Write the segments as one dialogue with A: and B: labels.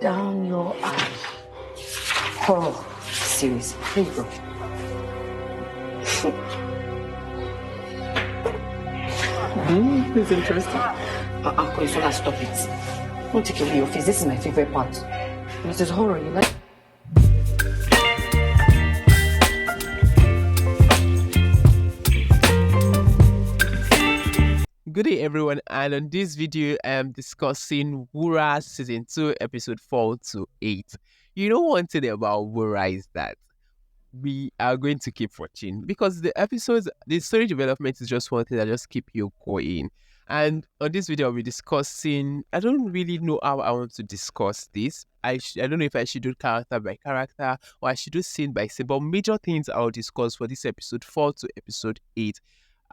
A: down your horror series. Here you go.
B: It's interesting.
A: Coinola, stop it. Don't take away your face. This is my favorite part. This is horror. You like?
B: Good day everyone, and on this video I am discussing Wura season 2 episode 4 to 8. You know, one thing about Wura is that we are going to keep watching because the story development is just one thing that just keep you going. And on this video I'll be discussing, I don't really know how I want to discuss this. I don't know if I should do character by character or I should do scene by scene, but major things I'll discuss for this episode 4 to episode 8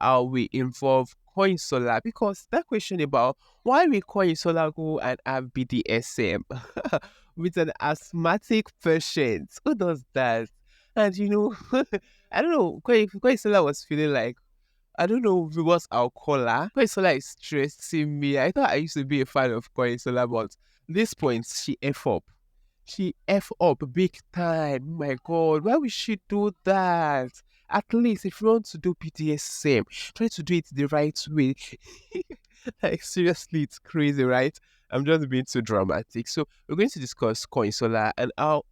B: will involve Coinola, because that question about why will Coinola go and have BDSM with an asthmatic patient? Who does that? And you know, I don't know, Coinola was feeling like, I don't know if it was our caller. Coinola is stressing me. I thought I used to be a fan of Coinola, but this point, she F up. She F up big time. Oh my God, why would she do that? At least if you want to do BDSM, try to do it the right way. Like, seriously, it's crazy, right? I'm just being too dramatic. So we're going to discuss Coinola and how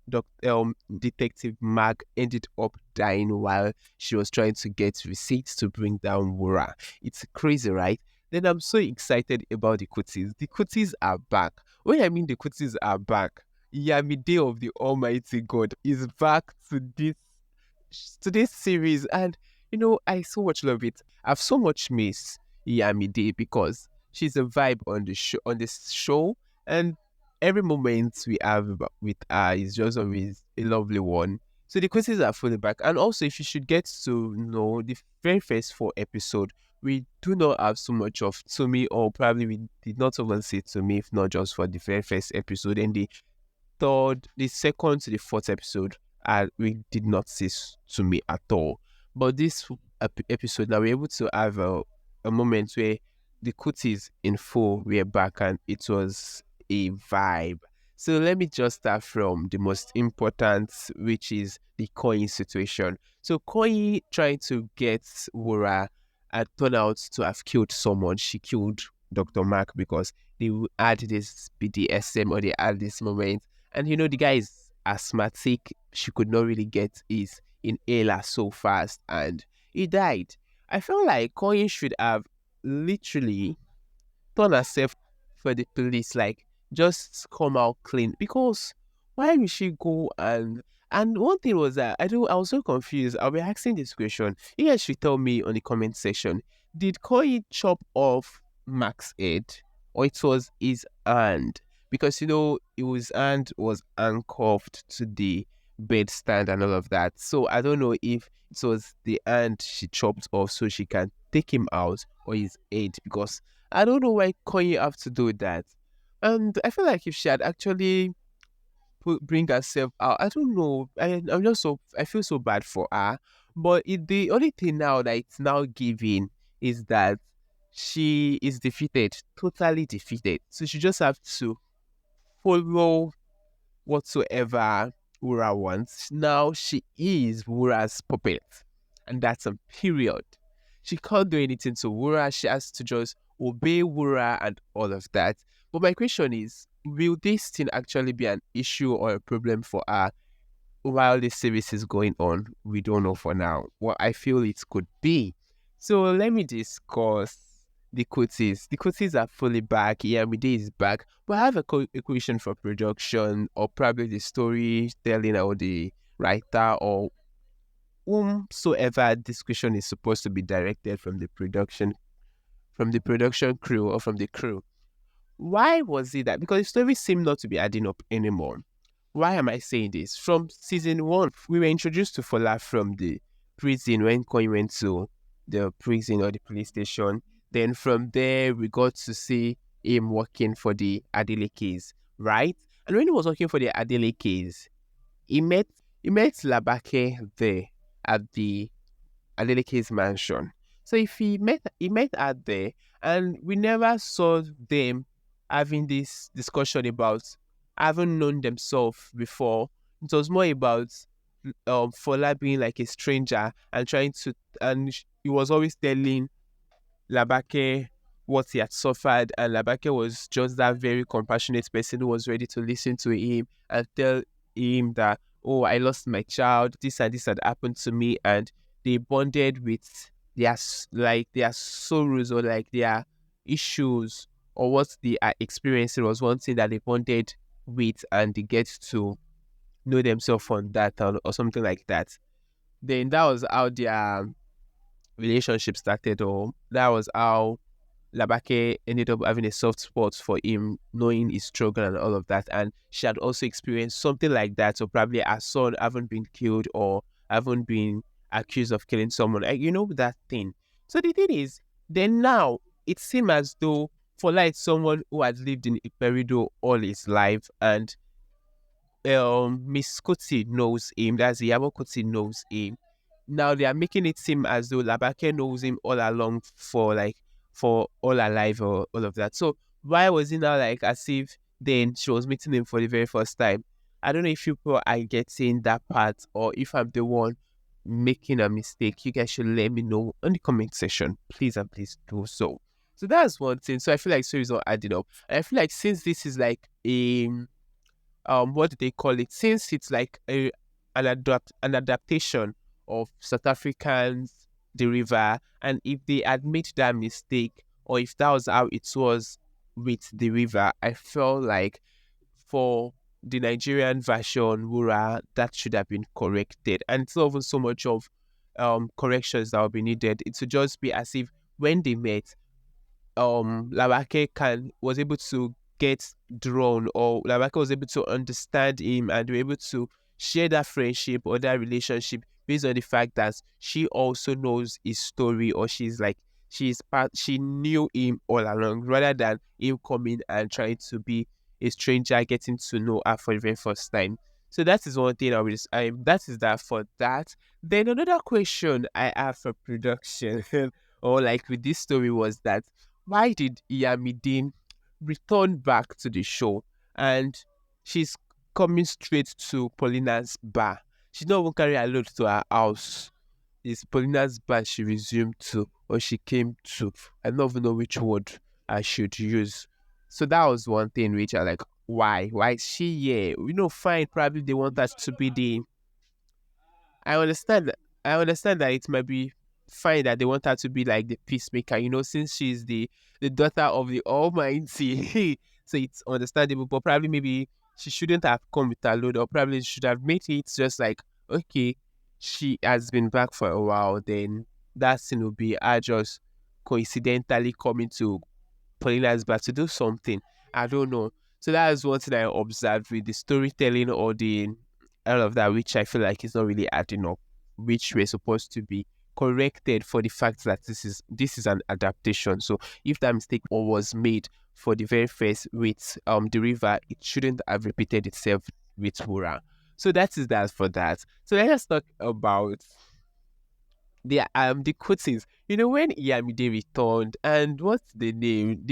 B: Detective Mag ended up dying while she was trying to get receipts to bring down Wura. It's crazy, right? Then I'm so excited about the cuties. The cuties are back. When I mean the cuties are back, Iya Mide of the Almighty God is back to this series, and you know, I so much love it. I've so much miss Iya Mide because she's a vibe on this show, and every moment we have with her is just always a lovely one. So the quizzes are fully back, and also if you should get to know the very first 4 episodes, we do not have so much of Tumi, or probably we did not even see Tumi, if not just for the very first episode, and the second to the fourth episode, we did not see to me at all. But this episode, now we're able to have a moment where the cuties in full were back, and it was a vibe. So let me just start from the most important, which is the Coin situation. So Coin trying to get Wura turned out to have killed someone. She killed Dr. Mark because they had this BDSM, or they had this moment. And you know, the guy is asthmatic. She could not really get his inhaler so fast, and he died. I felt like Coin should have literally turned herself for the police, like just come out clean. Because why would she go and one thing was that I was so confused. I'll be asking this question. You guys should tell me on the comment section. Did Coin chop off Max's head, or it was his hand? Because you know, his hand was handcuffed to the bed stand and all of that. So I don't know if it was the hand she chopped off so she can take him out, or his head, because I don't know why Kanye have to do that. And I feel like if she had actually bring herself out, I don't know. I feel so bad for her. But the only thing now that it's now giving is that she is defeated, totally defeated. So she just have to follow whatsoever Wura wants. Now she is Wura's puppet, and that's a period. She can't do anything to Wura. She has to just obey Wura and all of that. But my question is, will this thing actually be an issue or a problem for her while this series is going on? We don't know for now. What I feel it could be. So let me discuss the cuties. The cuties are fully back. Iya Mide is back. But I have a question for production, or probably the storytelling, or the writer, or whomsoever this question is supposed to be directed from the production crew, or from the crew. Why was it that? Because the story seemed not to be adding up anymore. Why am I saying this? From season 1, we were introduced to Fola from the prison when Coin went to the prison or the police station. Then from there, we got to see him working for the Adele case, right? And when he was working for the Adele case, he met Labake there at the Adele case mansion. So if he met her there, and we never saw them having this discussion about haven't known themselves before. It was more about Fola being like a stranger and trying to, and he was always telling Labake what he had suffered, and Labake was just that very compassionate person who was ready to listen to him and tell him that, oh, I lost my child, this and this had happened to me, and they bonded with like their sorrows or like their issues or what they are experiencing was one thing that they bonded with, and they get to know themselves on that or something like that. Then that was how their relationship started, or that was how Labake ended up having a soft spot for him, knowing his struggle and all of that. And she had also experienced something like that. So probably her son haven't been killed or haven't been accused of killing someone. That thing. So the thing is, then now it seemed as though for like someone who had lived in Iperido all his life, and Miss Kuti knows him, that's Iyabo Kuti knows him. Now they are making it seem as though Labake knows him all along for all her life or all of that. So why was it now like as if then she was meeting him for the very first time? I don't know if people are getting that part or if I'm the one making a mistake. You guys should let me know in the comment section. Please and please do so. So that's one thing. So I feel like stories are adding up. And I feel like since this is like a what do they call it? Since it's like an adaptation of South Africans The River, and if they had made that mistake, or if that was how it was with The River, I felt like for the Nigerian version, Wura, that should have been corrected. And it's not even so much of corrections that will be needed. It should just be as if when they met, Labake was able to get drawn, or Labake was able to understand him and be able to share that friendship or that relationship based on the fact that she also knows his story, or she knew him all along, rather than him coming and trying to be a stranger getting to know her for the very first time. So that is one thing that is that for that. Then another question I have for production or like with this story was that why did Iya Mide return back to the show, and she's coming straight to Paulina's bar? She not even carry her load to her house. It's Paulina's bar she resumed to, or she came to. I don't even know which word I should use. So that was one thing which I like. Why? Why is she here? Fine. Probably they want us to be the I understand that it might be fine that they want her to be like the peacemaker, since she's the daughter of the Almighty. So it's understandable, but probably maybe she shouldn't have come with her load, or probably she should have made it just like, okay, she has been back for a while, then that thing will be her just coincidentally coming to Paulina's back to do something. I don't know. So that is one thing I observed with the storytelling or the all of that, which I feel like is not really adding up, which we're supposed to be corrected for the fact that this is an adaptation. So if that mistake was made for the very first with the river, it shouldn't have repeated itself with Wura. So that is that for that. So let's talk about the cuttings. When Iya Mide returned, and what's the name?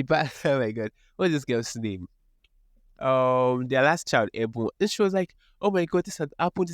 B: Oh my god, what's this girl's name? Their last child, Ebu. And she was like, oh my god, this had happened. This